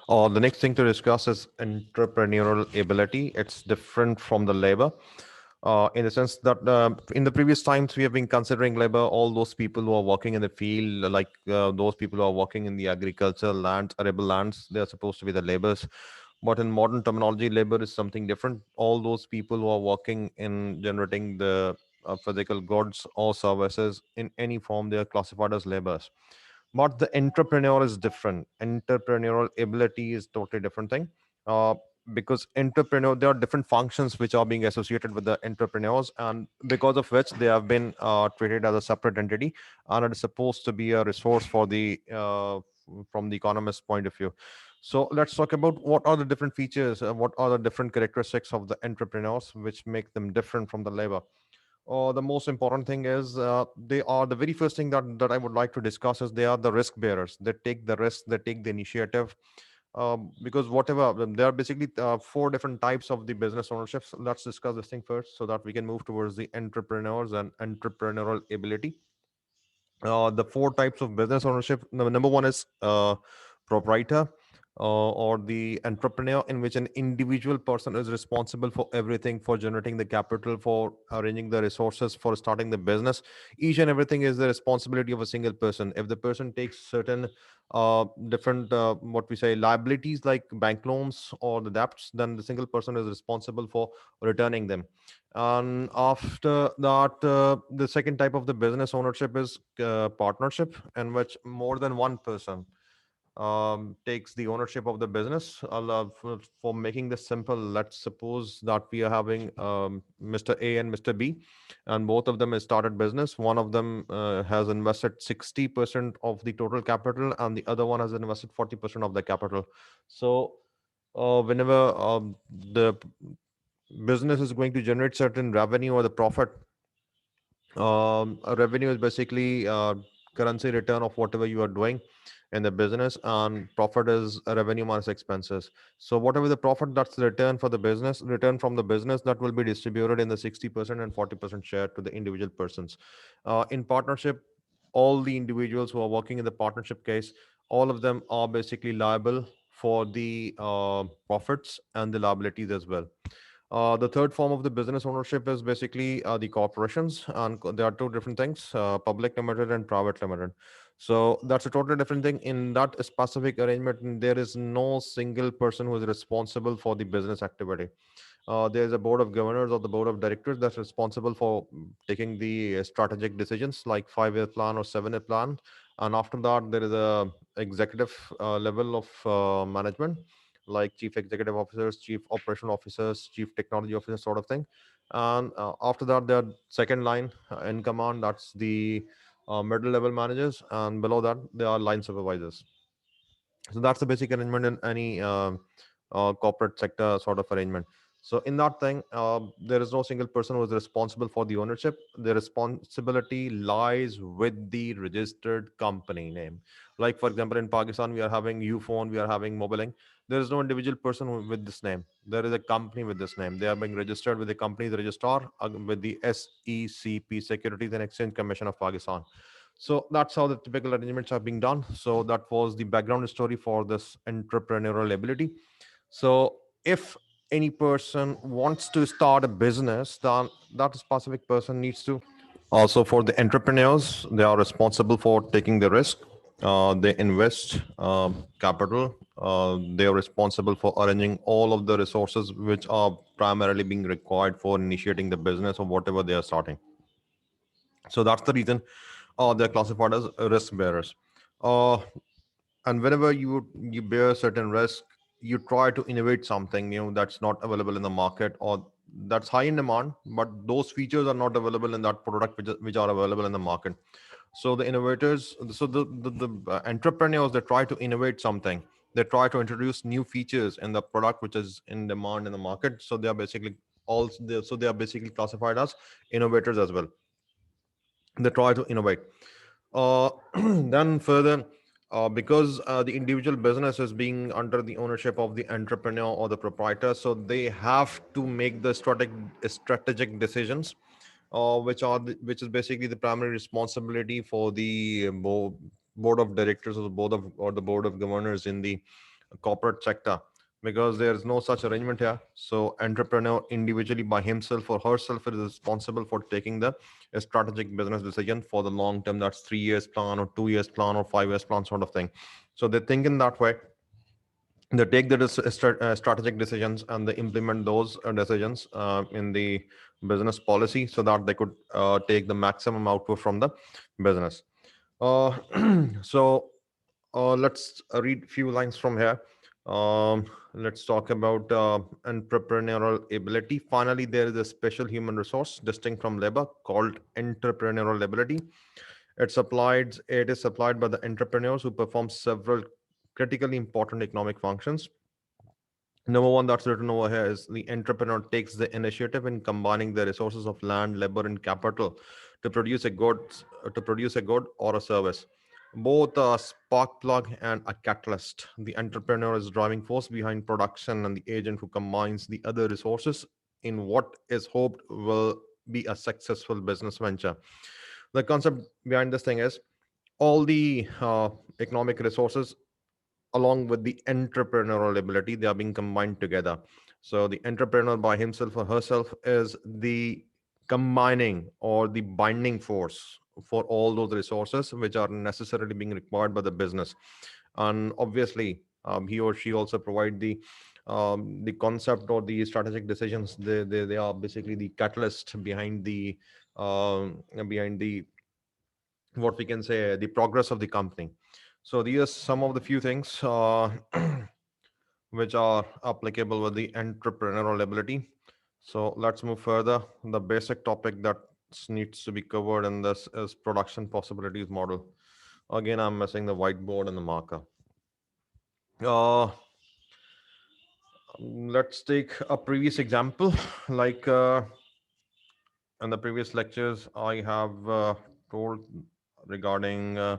The next thing to discuss is entrepreneurial ability. It's different from the labor, in the sense that in the previous times we have been considering labor all those people who are working in the field, like those people who are working in the agricultural lands, arable lands. They are supposed to be the laborers. But in modern terminology, labor is something different. All those people who are working in generating the physical goods or services in any form, they are classified as laborers. But the entrepreneur is different. Entrepreneurial ability is totally different thing. uh, because entrepreneur, there are different functions which are being associated with the entrepreneurs, and because of which they have been treated as a separate entity, and it is supposed to be a resource for the from the economist point of view. So let's talk about what are the different features, what are the different characteristics of the entrepreneurs which make them different from the labor. The most important thing is they are the very first thing that I would like to discuss is they are the risk bearers. They take the risk, they take the initiative. Because whatever, there are basically four different types of the business ownerships. Let's discuss this thing first so that we can move towards the entrepreneurs and entrepreneurial ability. The four types of business ownership. Number one is proprietor, or the entrepreneur, in which an individual person is responsible for everything, for generating the capital, for arranging the resources, for starting the business. Each and everything is the responsibility of a single person. If the person takes certain different what we say liabilities like bank loans or the debts, then the single person is responsible for returning them. And after that, the second type of the business ownership is partnership, in which more than one person takes the ownership of the business. For making this simple, let's suppose that we are having Mr. A and Mr. B, and both of them has started business. One of them has invested 60% of the total capital, and the other one has invested 40% of the capital. So whenever the business is going to generate certain revenue or the profit. A revenue is basically currency return of whatever you are doing in the business, and profit is a revenue minus expenses. So whatever the profit, that's the return for the business, return from the business, that will be distributed in the 60% and 40% share to the individual persons. In partnership, all the individuals who are working in the partnership case, all of them are basically liable for the profits and the liabilities as well. The third form of the business ownership is basically the corporations, and there are two different things: public limited and private limited. So that's a totally different thing. In that specific arrangement, there is no single person who is responsible for the business activity. There's a board of governors or the board of directors that's responsible for taking the strategic decisions like 5-year plan or 7-year plan. And after that, there is a executive level of management, like chief executive officers, chief operational officers, chief technology officers, sort of thing. And after that, there are second line in command. That's the middle level managers, and below that, there are line supervisors. So that's the basic arrangement in any corporate sector sort of arrangement. So in that thing, there is no single person who is responsible for the ownership. The responsibility lies with the registered company name. Like for example, in Pakistan, we are having Ufone, we are having Mobiling. There is no individual person with this name. There is a company with this name. They are being registered with the company's registrar, with the SECP, Securities and Exchange Commission of Pakistan. So that's how the typical arrangements are being done. So that was the background story for this entrepreneurial ability. So if any person wants to start a business, then that specific person needs to. Also, for the entrepreneurs, they are responsible for taking the risk. They invest capital. They are responsible for arranging all of the resources which are primarily being required for initiating the business or whatever they are starting. So that's the reason they're classified as risk bearers. Uh, and whenever you bear certain risk, you try to innovate something new that's not available in the market, or that's high in demand, but those features are not available in that product which are available in the market. So the innovators, so the entrepreneurs, they try to innovate something. They try to introduce new features in the product which is in demand in the market. So they are basically so they are basically classified as innovators as well. They try to innovate. Then further, because the individual business is being under the ownership of the entrepreneur or the proprietor, so they have to make the strategic decisions, which is basically the primary responsibility for the board of directors or the board of governors in the corporate sector, because there is no such arrangement here. So entrepreneur individually by himself or herself is responsible for taking the strategic business decision for the long term. That's 3 years plan or 2 years plan or 5 years plan sort of thing. So they think in that way. They take the strategic decisions and they implement those decisions in the business policy so that they could take the maximum output from the business. uh, so let's read few lines from here. Let's talk about entrepreneurial ability. Finally, there is a special human resource distinct from labor called entrepreneurial ability. It is supplied by the entrepreneurs who perform several critically important economic functions. Number one that's written over here is the entrepreneur takes the initiative in combining the resources of land, labor, and capital to produce a good or a service. Both a spark plug and a catalyst. The entrepreneur is driving force behind production and the agent who combines the other resources in what is hoped will be a successful business venture. The concept behind this thing is all the economic resources along with the entrepreneurial ability, they are being combined together. So the entrepreneur by himself or herself is the combining or the binding force for all those resources which are necessarily being required by the business. And obviously he or she also provide the concept or the strategic decisions. They are basically the catalyst behind the what we can say the progress of the company. So these are some of the few things which are applicable with the entrepreneurial ability. So let's move further. The basic topic that needs to be covered in this is production possibilities model. Again, I'm missing the whiteboard and the marker. uh, let's take a previous example. Like in the previous lectures I have told regarding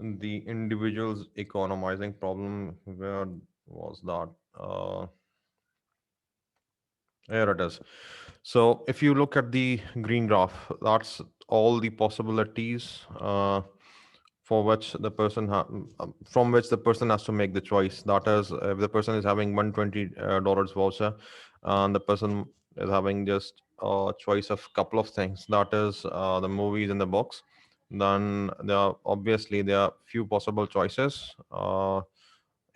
the individual's economizing problem. Where was that? Here it is. So if you look at the green graph, that's all the possibilities for which the from which the person has to make the choice. That is, if the person is having $120 voucher, and the person is having just a choice of couple of things, that is the movies in the box, then there are few possible choices.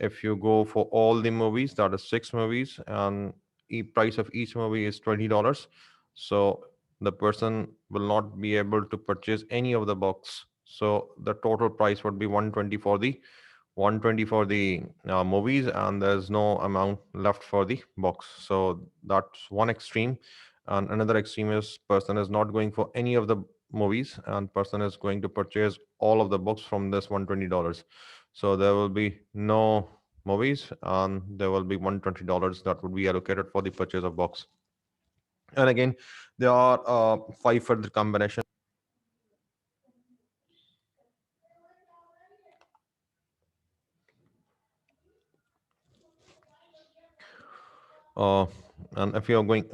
If you go for all the movies, that is six movies, and price of each movie is $20. So the person will not be able to purchase any of the box. So the total price would be 120 for the movies, and there's no amount left for the box. So that's one extreme. And another extreme is person is not going for any of the movies, and person is going to purchase all of the books from this $120. So there will be no movies, and there will be $120 that would be allocated for the purchase of box. And again, there are five further combinations. Uh, and if you're going,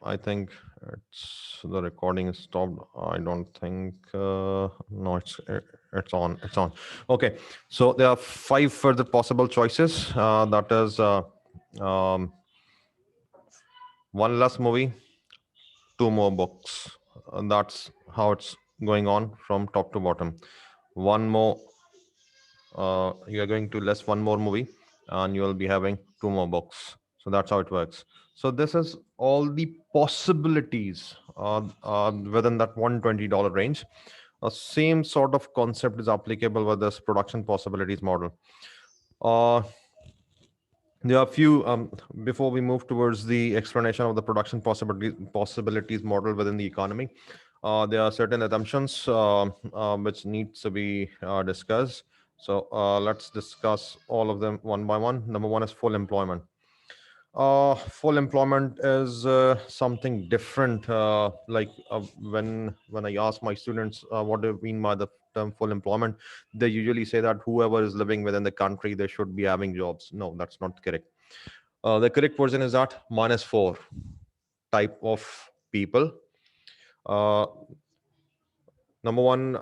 I think it's the recording is stopped. I don't think. No, it's on. It's on. Okay, so there are five further possible choices. That is um, one less movie, two more books. That's how it's going on from top to bottom. One more, you are going to less one more movie, and you will be having two more books. So that's how it works. So this is all the possibilities within that $120 range. Same sort of concept is applicable with this production possibilities model. Uh, there are a few before we move towards the explanation of the production possibilities model within the economy. There are certain assumptions which need to be discussed. So let's discuss all of them one by one. Number one is full employment. Full employment is something different. When I ask my students what do you mean by the term full employment, they usually say that whoever is living within the country, they should be having jobs. No, that's not correct. The correct version is that minus four type of people. Uh, Number one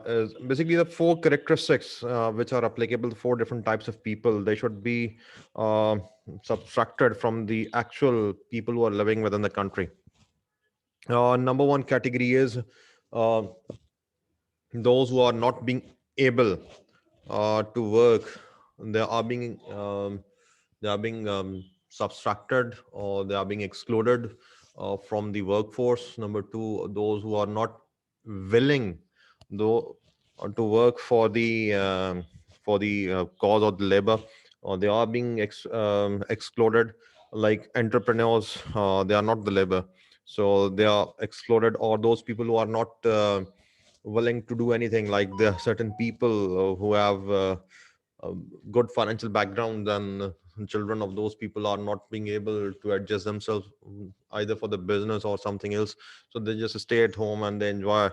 is basically the four characteristics which are applicable to four different types of people. They should be uh, subtracted from the actual people who are living within the country. Number one category is uh, those who are not being able to work. They are being subtracted, or they are being excluded from the workforce. Number two, those who are not willing though to work for the cause of the labor, or they are being excluded, like entrepreneurs. They are not the labor, so they are excluded. Or those people who are not willing to do anything, like there are certain people who have a good financial background, and children of those people are not being able to adjust themselves, either for the business or something else. So they just stay at home and they enjoy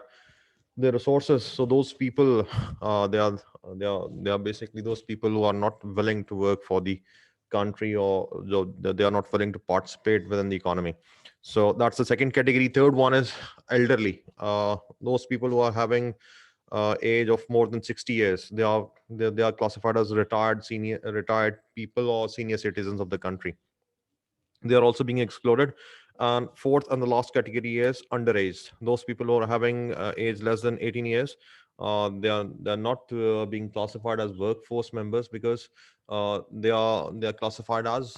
the resources. So those people, they are basically those people who are not willing to work for the country, or they are not willing to participate within the economy. So that's the second category. Third one is elderly. Those people who are having age of more than 60 years. They are classified as retired people or senior citizens of the country. They are also being excluded. And fourth and the last category is underage. Those people who are having age less than 18 years, they're not being classified as workforce members, because they are classified as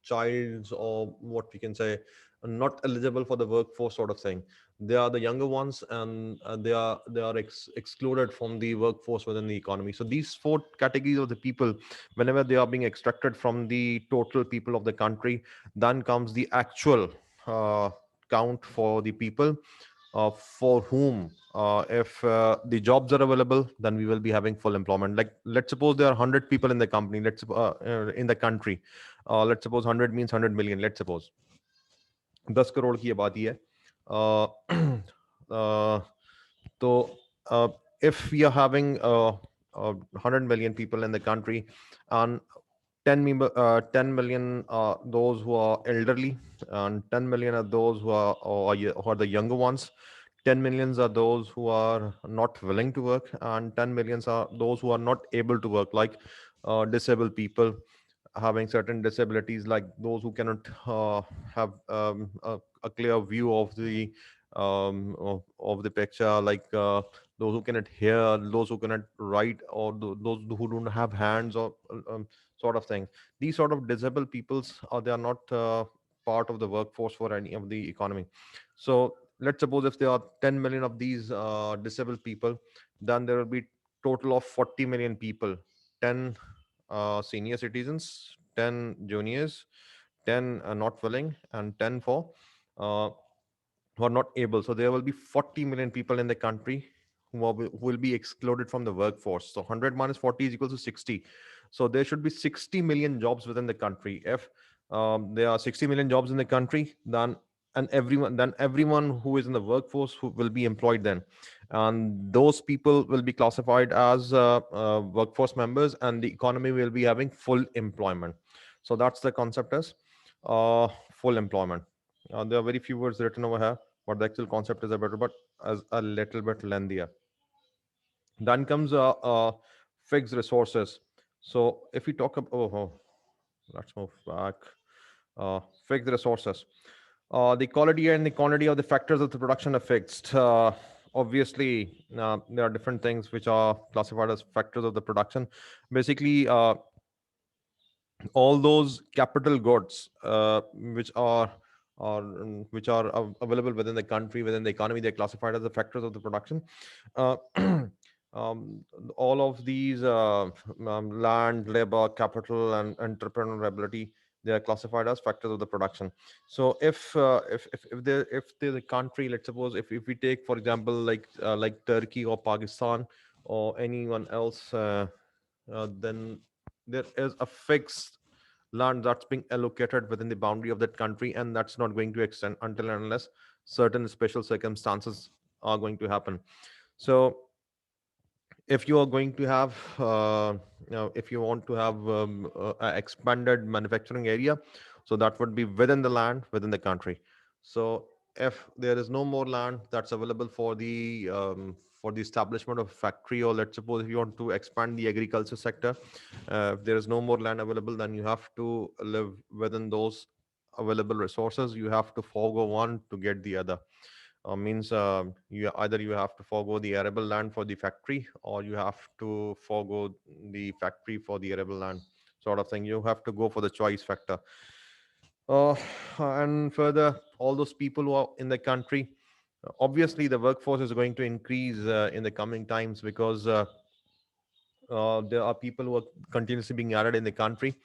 childs, or what we can say, not eligible for the workforce sort of thing. They are the younger ones, and they are excluded from the workforce within the economy. So these four categories of the people, whenever they are being extracted from the total people of the country, then comes the actual uh, count for the people for whom, if the jobs are available, then we will be having full employment. Like, let's suppose there are 100 people in the company, in the country. Let's suppose 100 means 100 million. Let's suppose 10 crore की ये बात ही है. uh, uh, so uh, if we are having 100 million people in the country, and 10 million those who are elderly, and 10 million are those who are the younger ones. 10 millions are those who are not willing to work, and 10 millions are those who are not able to work, like disabled people having certain disabilities, like those who cannot have a clear view of the picture, like those who cannot hear, those who cannot write, or those who don't have hands, or sort of thing. These sort of disabled peoples, they are not part of the workforce for any of the economy. So let's suppose if there are 10 million of these disabled people, then there will be total of 40 million people. 10 senior citizens, 10 juniors, 10 not willing, and 10 for uh, who are not able. So there will be 40 million people in the country who will be excluded from the workforce. So 100 minus 40 is equal to 60. So there should be 60 million jobs within the country. If there are 60 million jobs in the country, then everyone who is in the workforce who will be employed then, and those people will be classified as workforce members, and the economy will be having full employment. So that's the concept is full employment. There are very few words written over here, but the actual concept is a better, but as a little bit lengthier. Then comes fixed resources. So if we talk about, let's move back. Fixed resources. The quality and the quantity of the factors of the production are fixed. Obviously, there are different things which are classified as factors of the production. Basically, all those capital goods which are available within the country, within the economy, they're classified as the factors of the production. uh, all of these land, labor, capital, and entrepreneurial ability, they are classified as factors of the production. So if there's a country, let's suppose if we take for example like Turkey or Pakistan or anyone else, then there is a fixed land that's being allocated within the boundary of that country, and that's not going to extend until and unless certain special circumstances are going to happen. So if you are going to have if you want to have a expanded manufacturing area, so that would be within the land, within the country. So if there is no more land that's available for the establishment of a factory, or let's suppose if you want to expand the agriculture sector, if there is no more land available, then you have to live within those available resources. You have to forego one to get the other. Means you either you have to forego the arable land for the factory, or you have to forego the factory for the arable land, sort of thing. You have to go for the choice factor. uh, and further, all those people who are in the country, obviously the workforce is going to increase in the coming times, because there are people who are continuously being added in the country.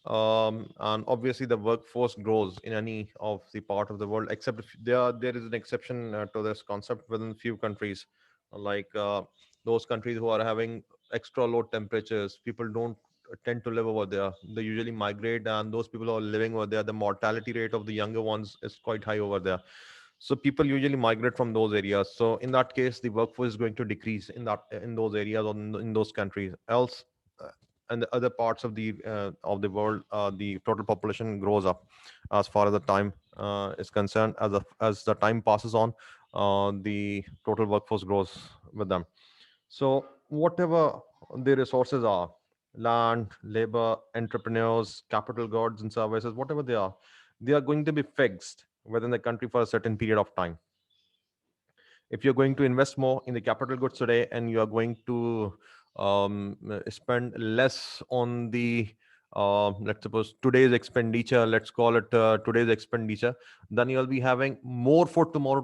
And obviously the workforce grows in any of the part of the world, except if there is an exception to this concept within few countries, like those countries who are having extra low temperatures. People don't tend to live over there. They usually migrate, and those people who are living over there, the mortality rate of the younger ones is quite high over there. So people usually migrate from those areas. So in that case, the workforce is going to decrease in those areas, or in those countries. Else, and the other parts of the world, the total population grows up as far as the time is concerned. As the time passes on, the total workforce grows with them. So whatever the resources are, land, labor, entrepreneurs, capital goods and services, whatever they are going to be fixed within the country for a certain period of time. If you're going to invest more in the capital goods today, and you are going to spend less on the let's suppose today's expenditure, let's call it today's expenditure, then you'll be having more for tomorrow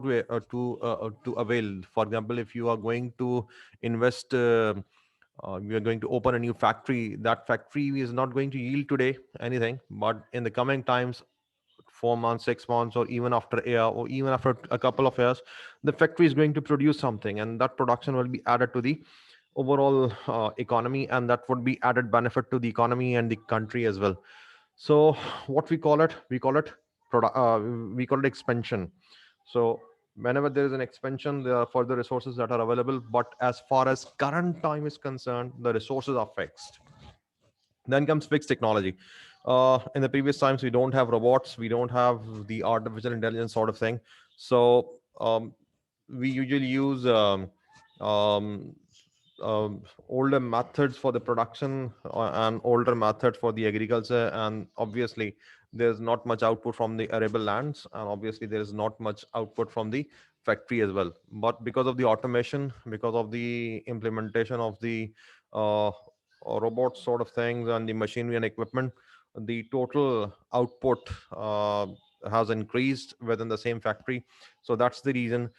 to avail. For example, if you are going to invest, we are going to open a new factory. That factory is not going to yield today anything, but in the coming times, 4 months, 6 months, or even after a year, or even after a couple of years, the factory is going to produce something, and that production will be added to the overall economy, and that would be added benefit to the economy and the country as well. So what we call it we call it expansion. So whenever there is an expansion, there are further resources that are available, but as far as current time is concerned, the resources are fixed. Then comes fixed technology. In the previous times, we don't have robots, we don't have the artificial intelligence sort of thing. So we usually use um, older methods for the production, and older methods for the agriculture. And obviously there's not much output from the arable lands, and obviously there is not much output from the factory as well. But because of the automation, because of the implementation of the robot sort of things, and the machinery and equipment, the total output has increased within the same factory. So that's the reason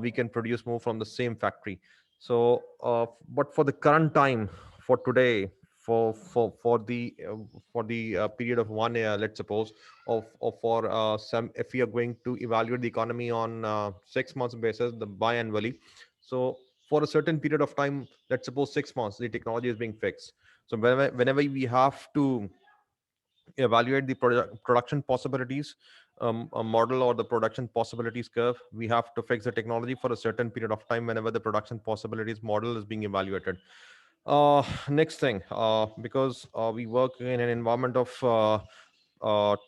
we can produce more from the same factory. So but for the current time, for today, for the period of 1 year, let's suppose, of for some, if we are going to evaluate the economy on 6 months basis, the biannually. So for a certain period of time, let's suppose 6 months, the technology is being fixed. So whenever we have to evaluate the production possibilities model, or the production possibilities curve, we have to fix the technology for a certain period of time whenever the production possibilities model is being evaluated. Next thing, because we work in an environment of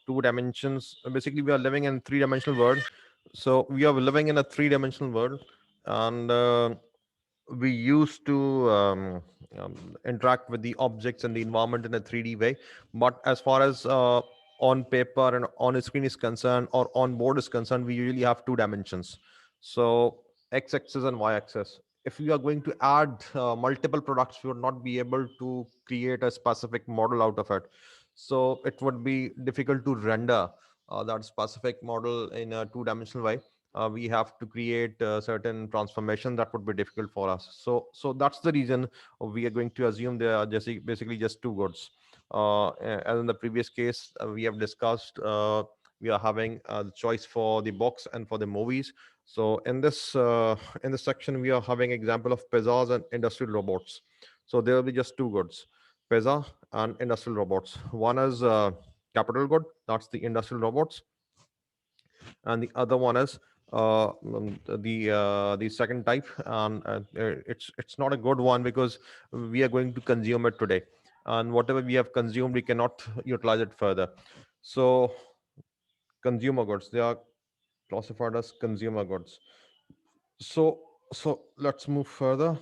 2 dimensions. Basically, we are living in 3 dimensional world. So we are living in a 3 dimensional world, and we used to interact with the objects and the environment in a 3D way. But as far as on paper and on a screen is concerned, or on board is concerned, we usually have 2 dimensions. So x-axis and y-axis. If we are going to add multiple products, we would not be able to create a specific model out of it. So it would be difficult to render that specific model in a 2 dimensional way. We have to create certain transformation that would be difficult for us. So that's the reason we are going to assume there are just basically just two goods. As in the previous case, we have discussed, we are having the choice for the box and for the movies. So in this section, we are having example of pizzas and industrial robots. So there will be just two goods: pizza and industrial robots. One is capital good, that's the industrial robots, and the other one is the second type. And it's not a good one, because we are going to consume it today, and whatever we have consumed, we cannot utilize it further. So consumer goods, they are classified as consumer goods. So let's move further.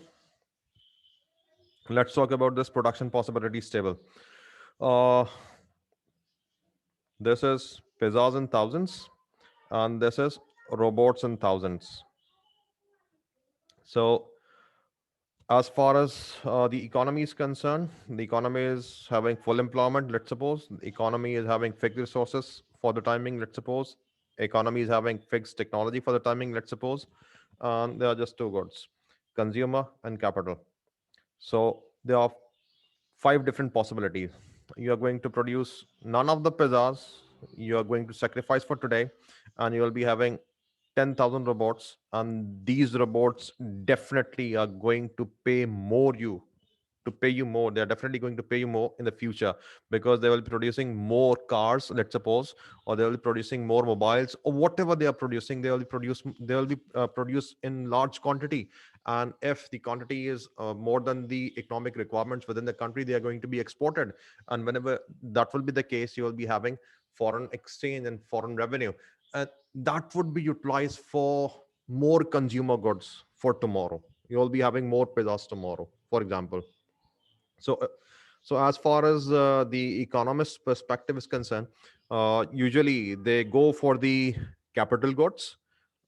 Let's talk about this production possibilities table. Uh, this is pizzas in thousands, and this is robots in thousands. So as far as the economy is concerned, the economy is having full employment, let's suppose. The economy is having fixed resources for the timing, let's suppose. Economy is having fixed technology for the timing, let's suppose. And there are just two goods, consumer and capital. So there are five different possibilities. You are going to produce none of the pizzas, you are going to sacrifice for today, and you will be having 10,000 robots, and these robots definitely are going to pay you more. They're definitely going to pay you more in the future, because they will be producing more cars, let's suppose, or they will be producing more mobiles, or whatever they are producing. They will be produced in large quantity, and if the quantity is more than the economic requirements within the country, they are going to be exported. And whenever that will be the case, you will be having foreign exchange and foreign revenue, and that would be utilized for more consumer goods for tomorrow. You will be having more pizzas tomorrow, for example. So uh, so as far as the economist perspective is concerned, usually they go for the capital goods,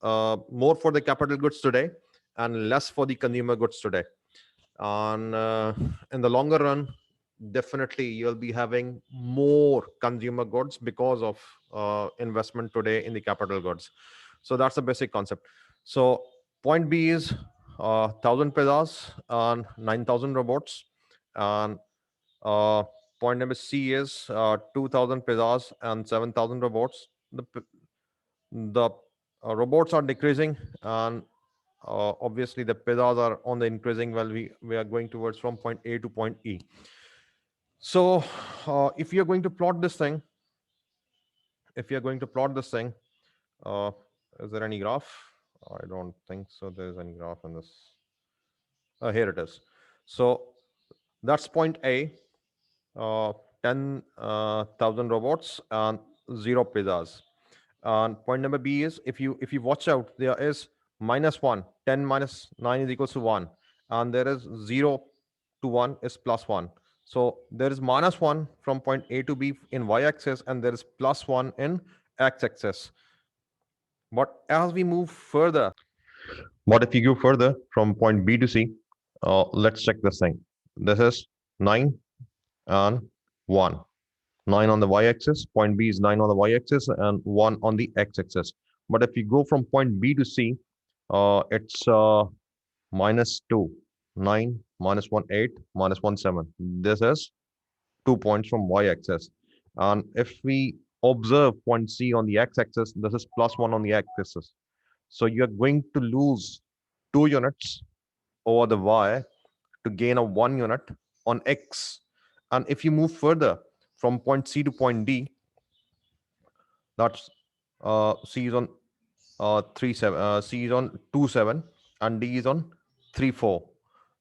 more for the capital goods today, and less for the consumer goods today. And in the longer run, definitely you'll be having more consumer goods because of investment today in the capital goods. So that's the basic concept. So point B is 1,000 pizzas and 9,000 robots. And uh, point number C is 2,000 pizzas and 7,000 robots. The robots are decreasing, and obviously the pizzas are on the increasing. Well, we are going towards from point A to point E. So if you're going to plot this thing, if you're going to plot this thing, uh, is there any graph? I don't think so. There is any graph in this. Here it is. So that's point A. 10,000 robots and zero pizzas. And point number B is, if you watch out, there is minus 1. 10 minus 9 is equals to 1, and there is 0 to 1 is plus 1. So there is minus 1 from point A to B in y-axis, and there is plus 1 in x-axis. But as we move further, what if you go further from point B to C? Let's check this thing. This is 9 and 1. 9 on the y-axis, point B is 9 on the y-axis, and 1 on the x-axis. But if you go from point B to C, it's minus 2, 9, minus 1, 8, minus 1, 7. This is 2 points from y-axis. And if we observe point C on the x-axis, this is plus 1 on the x-axis. So you're going to lose 2 units over the y to gain a 1 unit on x. And if you move further from point C to point D, that's C is on 3 7, C is on 2 7, and D is on 3 4.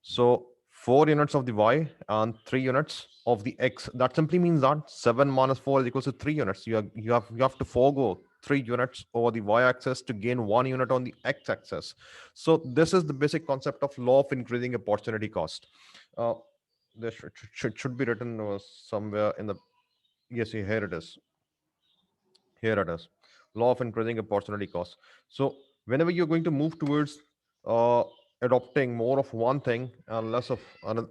So 4 units of the y and 3 units of the x. That simply means that 7 minus 4 is equals to 3 units. You have to forego 3 units over the y-axis to gain 1 unit on the x-axis. So this is the basic concept of law of increasing opportunity cost. Uh, this should be written somewhere in the, yes, here it is. Here it is. Law of increasing opportunity cost. So whenever you're going to move towards uh, adopting more of one thing and less of another,